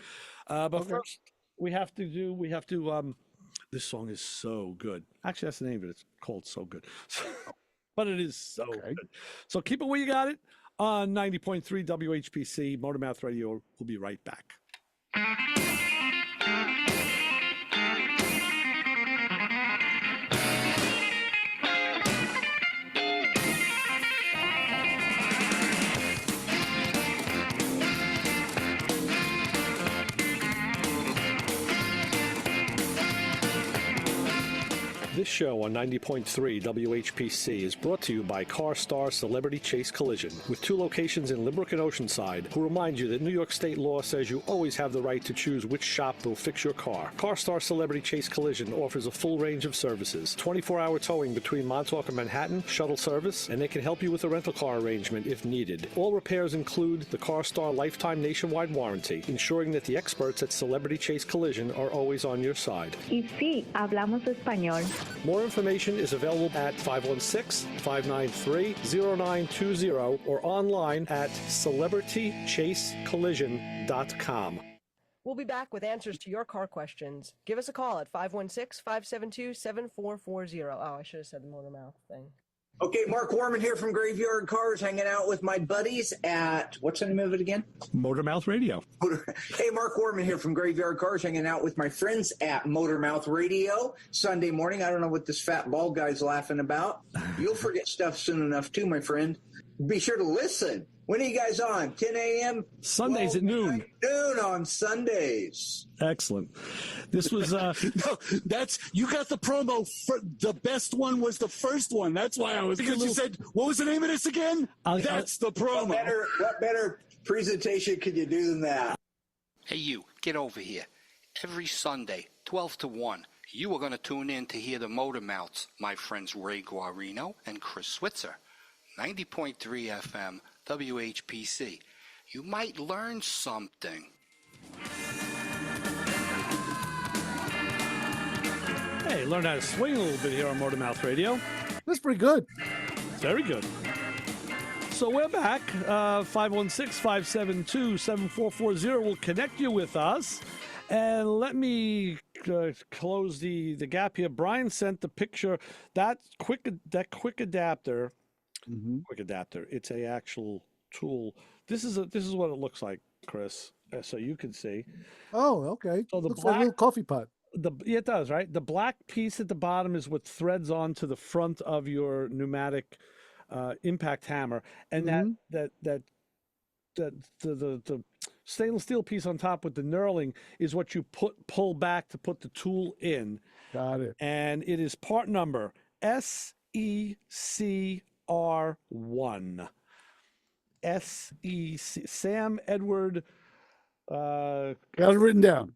But first, we have to. This song is so good. Actually, that's the name of it. It's called "So Good," but it is so good. So keep it where you got it on 90.3 WHPC Motormouth Radio. We'll be right back. This show on 90.3 WHPC is brought to you by CarStar Celebrity Chase Collision, with 2 locations in Limerick and Oceanside, who remind you that New York state law says you always have the right to choose which shop will fix your car. CarStar Celebrity Chase Collision offers a full range of services, 24-hour towing between Montauk and Manhattan, shuttle service, and they can help you with a rental car arrangement if needed. All repairs include the CarStar lifetime nationwide warranty, ensuring that the experts at Celebrity Chase Collision are always on your side. Y sí, hablamos español. More information is available at 516-593-0920 or online at celebritychasecollision.com. We'll be back with answers to your car questions. Give us a call at 516-572-7440. Oh, I should have said the motor mouth thing. Okay, Mark Warman here from Graveyard Cars, hanging out with my buddies at, what's the name of it again? Motormouth Radio. Hey, Mark Warman here from Graveyard Cars, hanging out with my friends at Motormouth Radio. Sunday morning, I don't know what this fat bald guy's laughing about. You'll forget stuff soon enough too, my friend. Be sure to listen. When are you guys on? 10 a.m.? Sundays at noon. Noon on Sundays. Excellent. This was no, you got the promo. The best one was the first one. That's why I was because you said, what was the name of this again? That's the promo. What better presentation could you do than that? Hey, you, get over here. Every Sunday, 12 to 1, you are going to tune in to hear the Motor Mouths, my friends Ray Guarino and Chris Switzer. 90.3 FM, WHPC. You might learn something. Hey, learn how to swing a little bit here on Motor Mouth Radio. That's pretty good. Very good. So we're back. 516-572-7440 will connect you with us. And let me close the gap here. Brian sent the picture. That quick adapter. Quick adapter. It's a actual tool. This is what it looks like, Chris. So you can see. Oh, okay. So the looks like a little coffee pot. Yeah, it does, right? The black piece at the bottom is what threads onto the front of your pneumatic impact hammer, and the stainless steel piece on top with the knurling is what you pull back to put the tool in. Got it. And it is part number SECR1. SEC Sam Edward. Got it written down.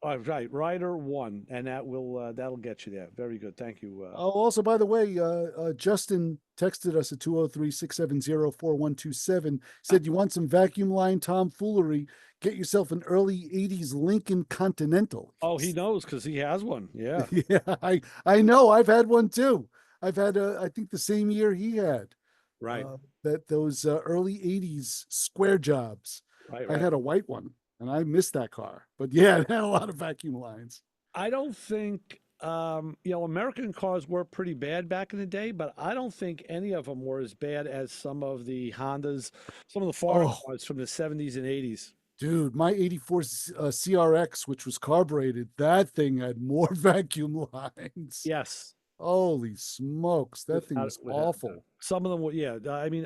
Right, Rider 1, and that'll get you there. Very good, thank you. Oh, also, by the way, Justin texted us at 203-670-4127. Said, you want some vacuum line tomfoolery? Get yourself an early 80s Lincoln Continental. Oh, he knows because he has one. Yeah. Yeah, I know. I've had one too. I've had, I think, the same year he had. Right. Those early 80s square jobs. Right. I had a white one. And I missed that car, but yeah, it had a lot of vacuum lines. I don't think, American cars were pretty bad back in the day, but I don't think any of them were as bad as some of the Hondas, some of the foreign cars from the 70s and 80s. Dude, my 84 CRX, which was carbureted, that thing had more vacuum lines. Yes. Holy smokes, that thing was awful. Some of them were, yeah. I mean,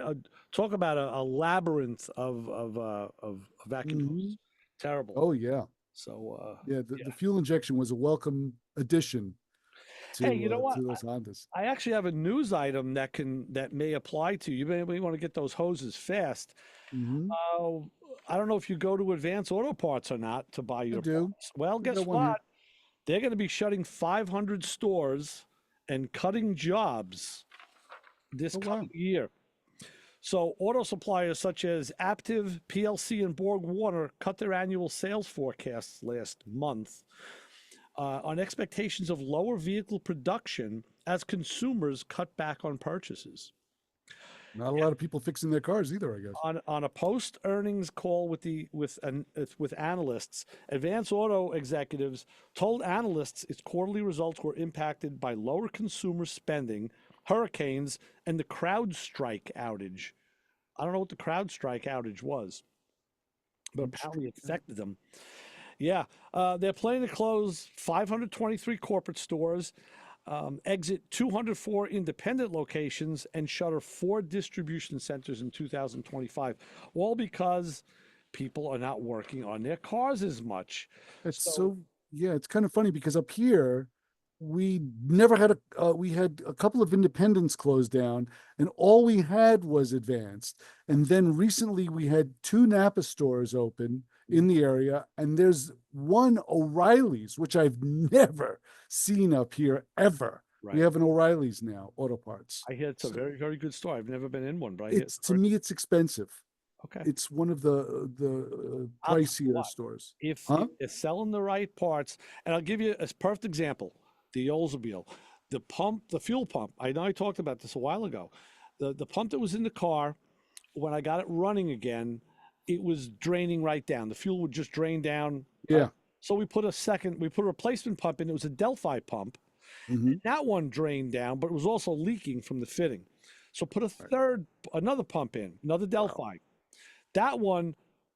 talk about a labyrinth of vacuum hoses. Terrible. Oh yeah. So the fuel injection was a welcome addition to, hey, you know what? To those Hondas. I actually have a news item that may apply to you. You may want to get those hoses fast. I don't know if you go to Advance Auto Parts or not to buy your parts. Well, guess what? They're going to be shutting 500 stores and cutting jobs this coming year. So auto suppliers such as Aptiv, PLC, and Borg Warner cut their annual sales forecasts last month on expectations of lower vehicle production as consumers cut back on purchases. Not a lot of people fixing their cars either, I guess. On a post-earnings call with analysts, Advance Auto executives told analysts its quarterly results were impacted by lower consumer spending, hurricanes, and the CrowdStrike outage. I don't know what the CrowdStrike outage was, but apparently it affected them. Yeah, they're planning to close 523 corporate stores, exit 204 independent locations, and shutter 4 distribution centers in 2025, all because people are not working on their cars as much. It's it's kind of funny because up here, we never had we had a couple of independents closed down, and all we had was Advanced. And then recently we had 2 Napa stores open in the area, and there's one O'Reilly's, which I've never seen up here ever. Right. We have an O'Reilly's now, auto parts. I hear it's a very, very good store. I've never been in one, but to me, it's expensive. Okay. It's one of the pricier stores. If you're selling the right parts, and I'll give you a perfect example. The Oldsmobile, the fuel pump. I know I talked about this a while ago. The pump that was in the car, when I got it running again, it was draining right down. The fuel would just drain down. Yeah. So we put a replacement pump in. It was a Delphi pump. That one drained down, but it was also leaking from the fitting. So put another pump in, another Delphi. Wow. That one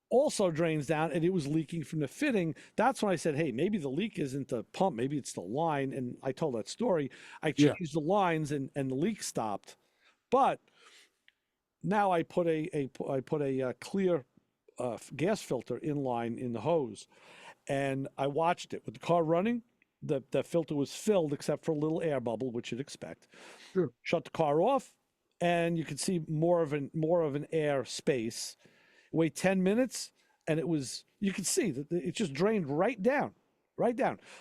also drains down, and it was leaking from the fitting. That's when I said, hey, maybe the leak isn't the pump, maybe it's the line. And I told that story. I changed the lines, and the leak stopped. But now I put a clear gas filter in line in the hose, and I watched it with the car running. The filter was filled except for a little air bubble, which you'd expect. Sure. Shut the car off, and you could see more of an air space. Wait 10 minutes, and you could see that it just drained right down.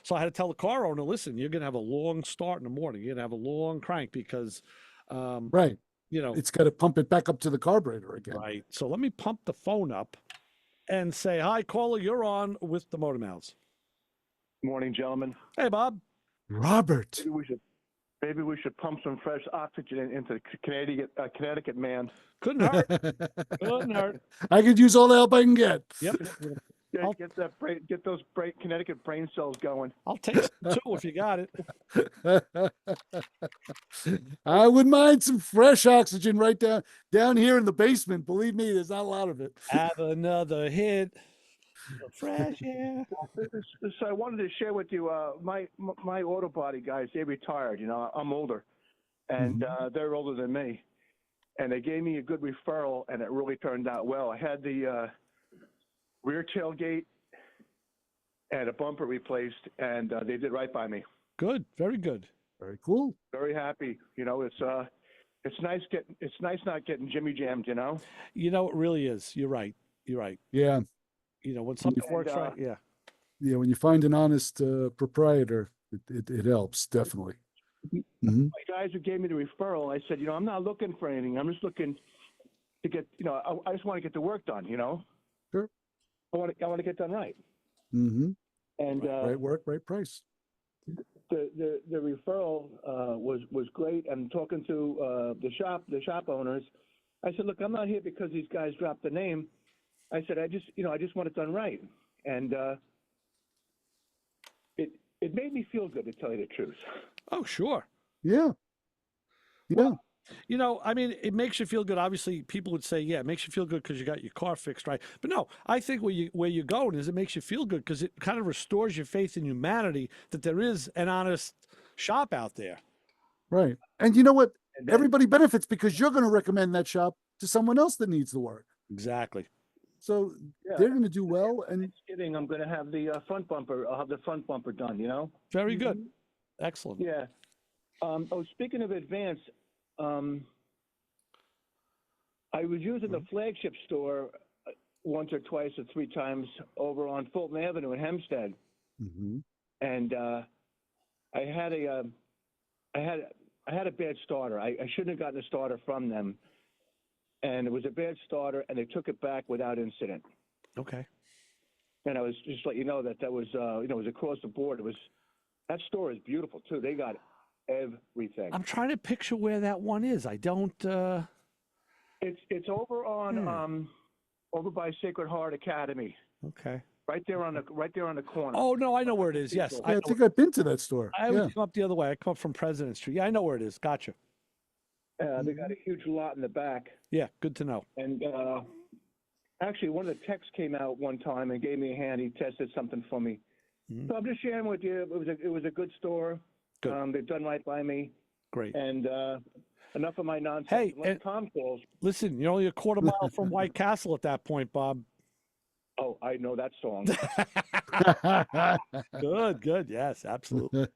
So I had to tell the car owner, listen, you're going to have a long start in the morning. You're going to have a long crank because, it's got to pump it back up to the carburetor again. Right. So let me pump the phone up and say, hi, caller, you're on with the Motor Mouths. Morning, gentlemen. Hey, Bob. Robert. Maybe we should pump some fresh oxygen into Connecticut, man. Couldn't hurt. Couldn't hurt. I could use all the help I can get. Yep. Get those Connecticut brain cells going. I'll take some too if you got it. I wouldn't mind some fresh oxygen right down here in the basement. Believe me, there's not a lot of it. Have another hit. Fresh air. So I wanted to share with you, my auto body guys, they retired. You know, I'm older, and they're older than me, and they gave me a good referral, and it really turned out well. I had the rear tailgate and a bumper replaced, and they did right by me. Good, very good, very cool. Very happy. You know, it's nice not getting jimmy jammed. You know. You know, it really is. You're right. You're right. Yeah. You know, when something works right, yeah. Yeah, when you find an honest proprietor, it helps, definitely. My guys who gave me the referral, I said, you know, I'm not looking for anything. I'm just looking to get, you know, I just want to get the work done, you know? Sure. I want to get done right. Mm-hmm. And right work, right price. The referral was great. And talking to the shop owners, I said, look, I'm not here because these guys dropped the name. I said, I just want it done right. And it made me feel good, to tell you the truth. Oh, sure. Yeah. Yeah. You know, I mean, it makes you feel good. Obviously, people would say, yeah, it makes you feel good because you got your car fixed right. But no, I think where you're going is it makes you feel good because it kind of restores your faith in humanity that there is an honest shop out there. Right. And you know what? Everybody benefits because you're going to recommend that shop to someone else that needs the work. Exactly. So they're going to do well. And Thanksgiving, I'm going to have the front bumper. I'll have the front bumper done. You know. Very good. Excellent. Yeah. Speaking of Advance, I was using the flagship store once or twice or three times over on Fulton Avenue in Hempstead, and I had a bad starter. I shouldn't have gotten a starter from them. And it was a bad starter, and they took it back without incident. Okay. And I was just let you know that was it was across the board. That store is beautiful too. They got everything. I'm trying to picture where that one is. I don't. It's over on over by Sacred Heart Academy. Okay. Right there on the corner. Oh no, I know where it is. Yes, I think I've been to that store. I would come up the other way. I come up from President Street. Yeah, I know where it is. Gotcha. They got a huge lot in the back. Yeah, good to know. And actually, one of the techs came out one time and gave me a hand. He tested something for me. So I'm just sharing with you. It was a good store. Good. They've done right by me. Great. And enough of my nonsense. Hey, when Tom calls. Listen, you're only a quarter mile from White Castle at that point, Bob. Oh, I know that song. Good. Yes, absolutely.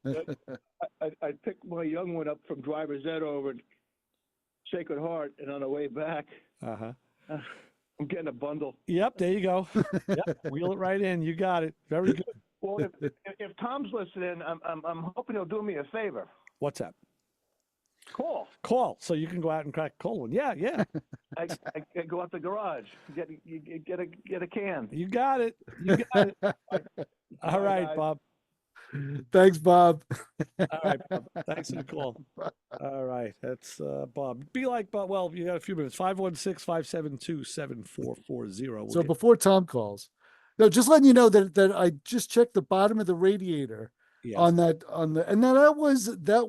I picked my young one up from driver's ed over at Sacred Heart, and on the way back, I'm getting a bundle. Yep, there you go. Yep, wheel it right in. You got it. Very good. Well, if Tom's listening, I'm hoping he'll do me a favor. What's that? Call. So you can go out and crack a cold one. Yeah. I go out the garage, get a can. You got it. All right, Bob. Thanks, Bob. All right, Bob. Thanks for the call. All right, that's Bob. Be like Bob. Well, you got a few minutes. 516-572-7440. So before Tom calls, no, just letting you know that I just checked the bottom of the radiator. Yes. And that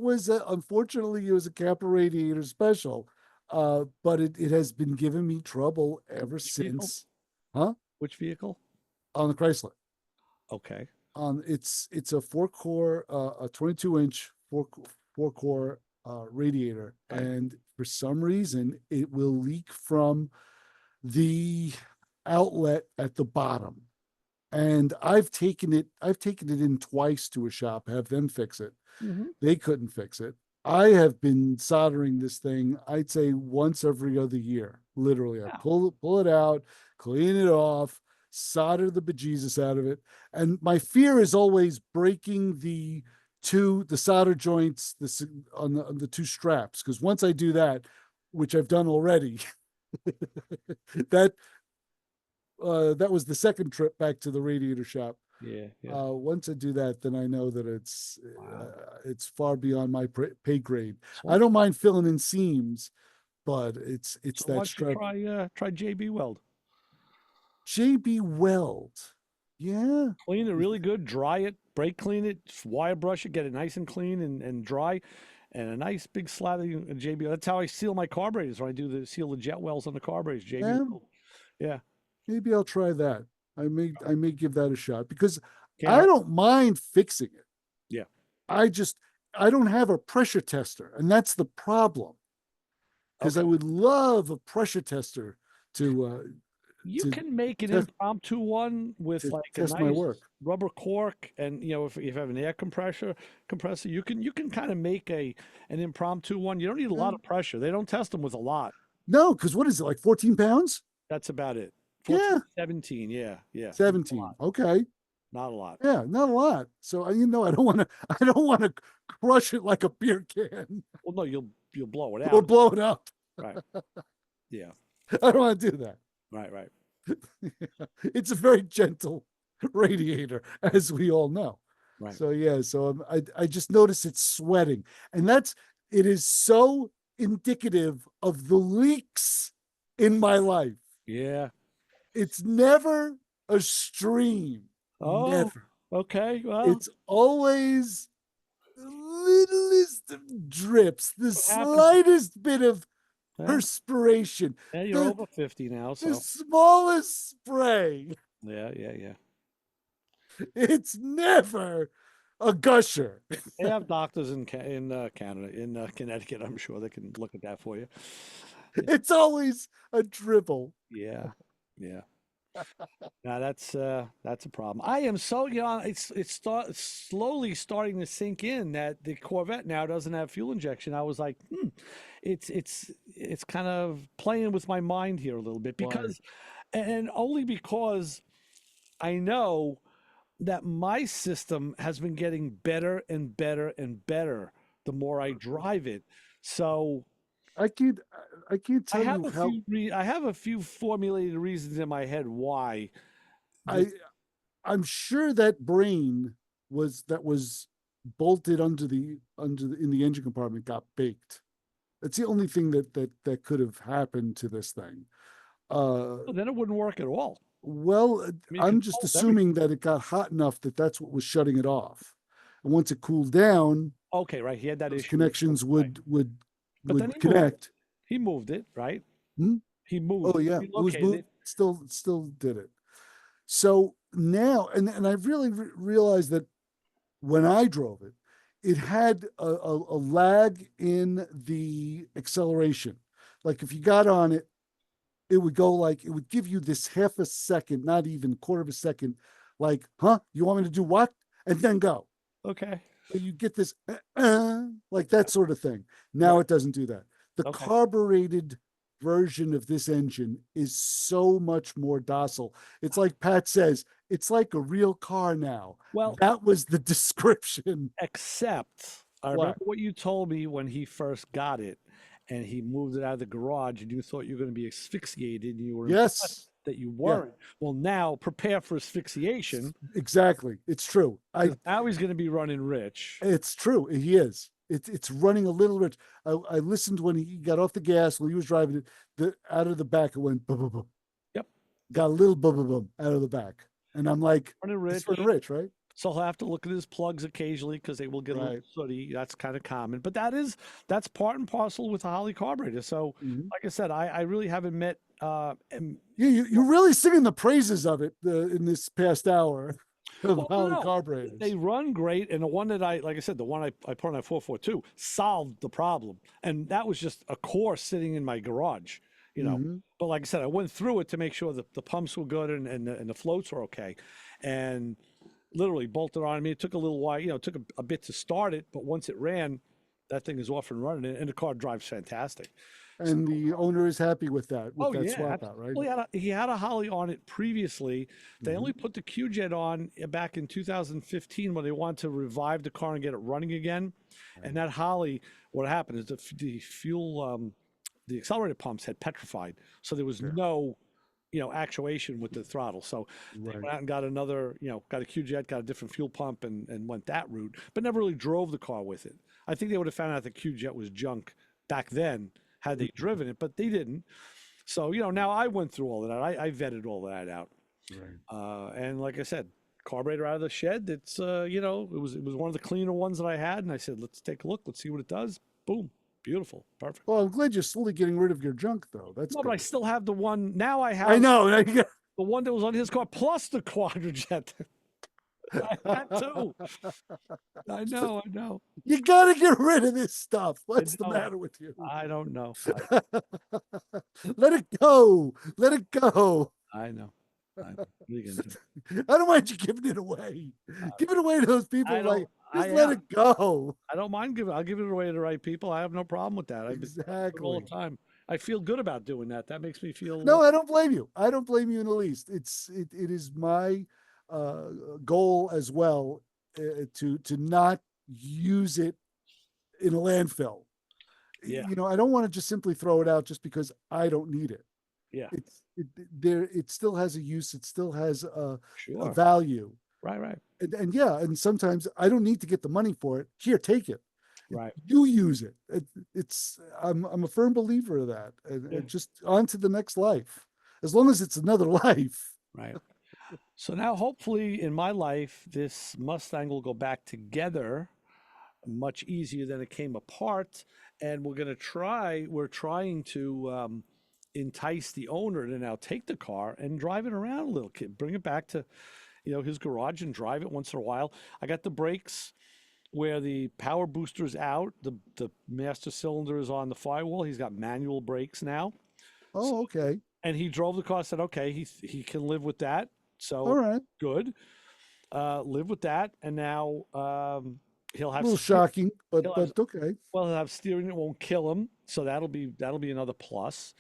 was unfortunately it was a camper radiator special, but it has been giving me trouble ever since. Huh? Which vehicle? On the Chrysler. Okay. It's a 4-core, a 22-inch 4-core radiator, and for some reason it will leak from the outlet at the bottom. And I've taken it in twice to a shop, have them fix it. They couldn't fix it. I have been soldering this thing, I'd say once every other year. Literally, I pull it out, clean it off, solder the bejesus out of it. And my fear is always breaking the solder joints on the two straps, because once I do that, which I've done already, that was the second trip back to the radiator shop. Yeah, yeah. Once I do that, then I know that it's far beyond my pay grade. So, I don't mind filling in seams, but it's so that why don't you strap. try JB Weld? JB Weld. Yeah. Clean it really good, dry it, brake clean it, wire brush it, get it nice and clean and dry, and a nice big slather of JB. That's how I seal my carburetors when I do seal the jet wells on the carburetors. JB Yeah. Weld. Yeah. Maybe I'll try that. I may give that a shot because Can't I hurt. don't mind fixing it. Yeah. I don't have a pressure tester, and that's the problem. Because I would love a pressure tester to You to can make an test, impromptu one with to like a test my nice work. rubber cork, and if you have an air compressor, you can kind of make an impromptu one. You don't need a lot of pressure. They don't test them with a lot. No, because what is it, like 14 pounds? That's about it. 14, Yeah. 17, yeah, yeah. 17. Okay. Not a lot. Yeah, not a lot. So I don't want to. I don't want to crush it like a beer can Well, no, you'll blow it or out. blow it up. Right. Yeah. I don't want to do that. Right. Right. It's a very gentle radiator, as we all know. Right. So yeah. So I just notice it's sweating, and it is so indicative of the leaks in my life. Yeah. It's never a stream. Oh. Never. Okay. Well, It's always the littlest of drips, the happens? slightest bit of Yeah. perspiration, yeah, you're the, over 50 now, the so smallest spray. yeah. It's never a gusher. They have doctors in Canada, in Connecticut. I'm sure they can look at that for you. It's always a dribble. Yeah. Yeah. Now that's a problem. I am so it's slowly starting to sink in that the Corvette now doesn't have fuel injection. I was like, it's kind of playing with my mind here a little bit because, and only because I know that my system has been getting better and better and better the more I drive it. So I can't tell you how. I have a few formulated reasons in my head why. I'm sure that brain was bolted in the engine compartment got baked. That's the only thing that could have happened to this thing. Well, then it wouldn't work at all. Well, mean, I'm just assuming that it got hot enough that that's what was shutting it off. And once it cooled down, Okay, right. He had that those issue. connections would But then connect. He moved it, right? Hmm? He moved. Oh yeah, He it was located moved. Still did it. So now, and I really realized that when I drove it, it had a lag in the acceleration. Like if you got on it, it would give you this half a second, not even quarter of a second, like, huh? You want me to do what? And then go. Okay. So you get this like that sort of thing. Now it doesn't do that. The carbureted version of this engine is so much more docile. It's like Pat says, it's like a real car now. Well, that was the description. Except I remember what you told me when he first got it and he moved it out of the garage and you thought you were going to be asphyxiated and you were impressed that you weren't. Yeah. Well, now prepare for asphyxiation. Exactly. It's true. Now he's going to be running rich. It's true. He is. It's running a little rich. I listened when he got off the gas while he was driving it. Out of the back, it went boom, boom, boom. Yep. Got a little boom, boom, boom out of the back. And I'm like, running rich. It's running rich, right? So he'll have to look at his plugs occasionally because they will get a little sooty. That's kind of common. But that's part and parcel with a Holley carburetor. So like I said, I really haven't met you're really singing the praises of it in this past hour of Holley carburetors. They run great. And the one that like I said, the one I put on that 442 solved the problem. And that was just a core sitting in my garage, But like I said, I went through it to make sure that the pumps were good and the floats were okay. And literally bolted on. I mean, it took a little while, it took a bit to start it, but once it ran, that thing is off and running, and the car drives fantastic. And the owner is happy with that, swap out, right? Well, he had a Holley on it previously. They only put the Q-Jet on back in 2015 when they wanted to revive the car and get it running again. And that Holley, what happened is the fuel, the accelerator pumps had petrified. So there was no actuation with the throttle. So they Right. went out and got another, got a Q-Jet, got a different fuel pump, and went that route, but never really drove the car with it. I think they would have found out the Q-Jet was junk back then had they driven it, but they didn't. So now I went through all of that. I vetted all that out, Right. and like I said, carburetor out of the shed. It's it was one of the cleaner ones that I had, and I said, let's take a look, let's see what it does. Boom, beautiful, perfect. Well, I'm glad you're slowly getting rid of your junk, though. That's No, good. but I still have the one. Now I have. I know. Now you got- the one that was on his car plus the quadrojet. I had two. I know. You got to get rid of this stuff. What's the know. matter with you? I don't know. Let it go. Let it go. I know. What are you gonna do? I don't mind you giving it away. Give it away to those people. I Like, don't- just let it go. I don't mind giving. I'll give it away to the right people. I have no problem with that. I do it Exactly. all the time. I feel good about doing that. That makes me feel. No, I don't blame you. I don't blame you in the least. It is my goal as well to not use it in a landfill. Yeah. I don't want to just simply throw it out just because I don't need it. Yeah. It still has a use. It still has a Sure. value. Right. And yeah, and sometimes I don't need to get the money for it. Here, take it. Right. You use it. I'm a firm believer of that. And just on to the next life, as long as it's another life. Right. So now, hopefully, in my life, this Mustang will go back together much easier than it came apart. And we're trying to entice the owner to now take the car and drive it around a little, bring it back to, his garage and drive it once in a while. I got the brakes where the power booster is out. The master cylinder is on the firewall. He's got manual brakes now. Oh, okay. And he drove the car, said, okay, he can live with that. So all right, good. Live with that. And now he'll have a little shocking, but okay. Well, he'll have steering that won't kill him. So that'll be another plus.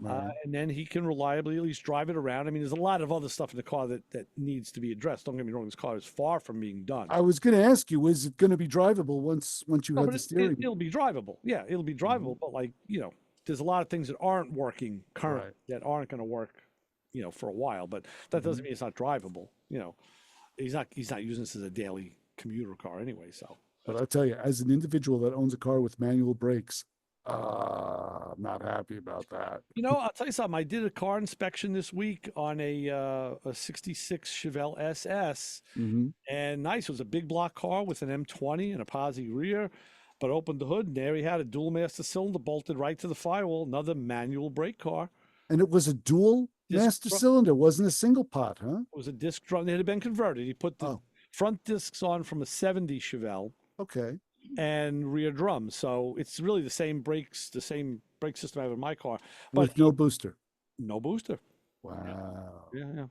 Right. And then he can reliably at least drive it around. I mean, there's a lot of other stuff in the car that needs to be addressed. Don't get me wrong, this car is far from being done. I was going to ask you, is it going to be drivable once you have the steering? It'll be drivable. Yeah, it'll be drivable. But there's a lot of things that aren't working currently that aren't going to work, for a while. But that doesn't mean it's not drivable. He's not using this as a daily commuter car anyway. So, but I'll tell you, as an individual that owns a car with manual brakes, I'm not happy about that. I'll tell you something. I did a car inspection this week on a 66 Chevelle SS, and nice. It was a big block car with an M20 and a posi rear, but opened the hood, and there he had a dual master cylinder bolted right to the firewall. Another manual brake car. And it was a dual master cylinder, wasn't a single pot, huh? It was a disc drum. It had been converted. He put the front discs on from a 70 Chevelle. Okay. And rear drum. So it's really the same brakes, the same brake system I have in my car. But with no booster. No booster. Wow. Yeah.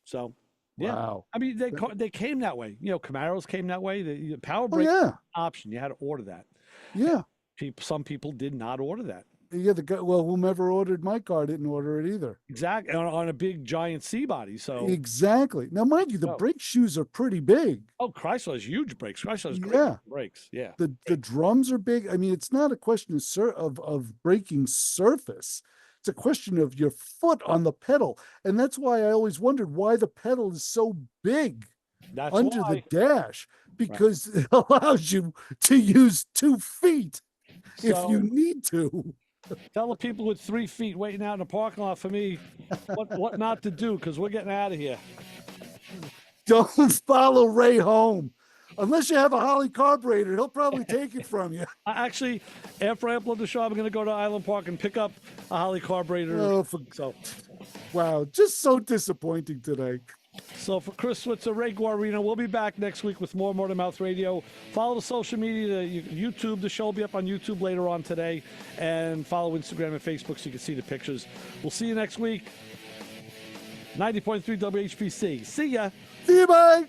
So, yeah. Wow. I mean, they came that way. Camaros came that way. The power brake option, you had to order that. Yeah. Some people did not order that. Yeah, whomever ordered my car didn't order it either. Exactly. On a big giant C body. So exactly. Now, mind you, the brake shoes are pretty big. Oh, Chrysler has huge brakes. Chrysler has great brakes. Yeah. The drums are big. I mean, it's not a question of braking surface. It's a question of your foot on the pedal. And that's why I always wondered why the pedal is so big under the dash, because it allows you to use 2 feet if you need to. Tell the people with 3 feet waiting out in the parking lot for me what not to do, because we're getting out of here. Don't follow Ray home. Unless you have a Holley carburetor, he'll probably take it from you. Actually, after I upload the show, I'm going to go to Island Park and pick up a Holley carburetor. Wow, just so disappointing today. So for Chris Switzer, Ray Guarino, we'll be back next week with more Motor Mouth Radio. Follow the social media, YouTube. The show will be up on YouTube later on today. And follow Instagram and Facebook so you can see the pictures. We'll see you next week. 90.3 WHPC. See ya. See you, bye.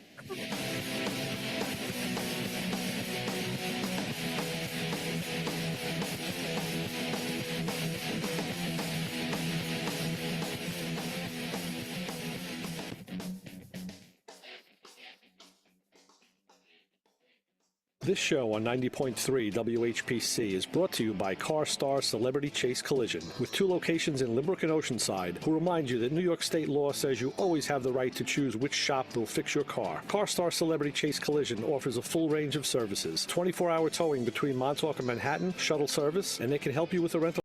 This show on 90.3 WHPC is brought to you by CarStar Celebrity Chase Collision, with 2 locations in Limerick and Oceanside, who remind you that New York state law says you always have the right to choose which shop will fix your car. CarStar Celebrity Chase Collision offers a full range of services, 24-hour towing between Montauk and Manhattan, shuttle service, and they can help you with the rental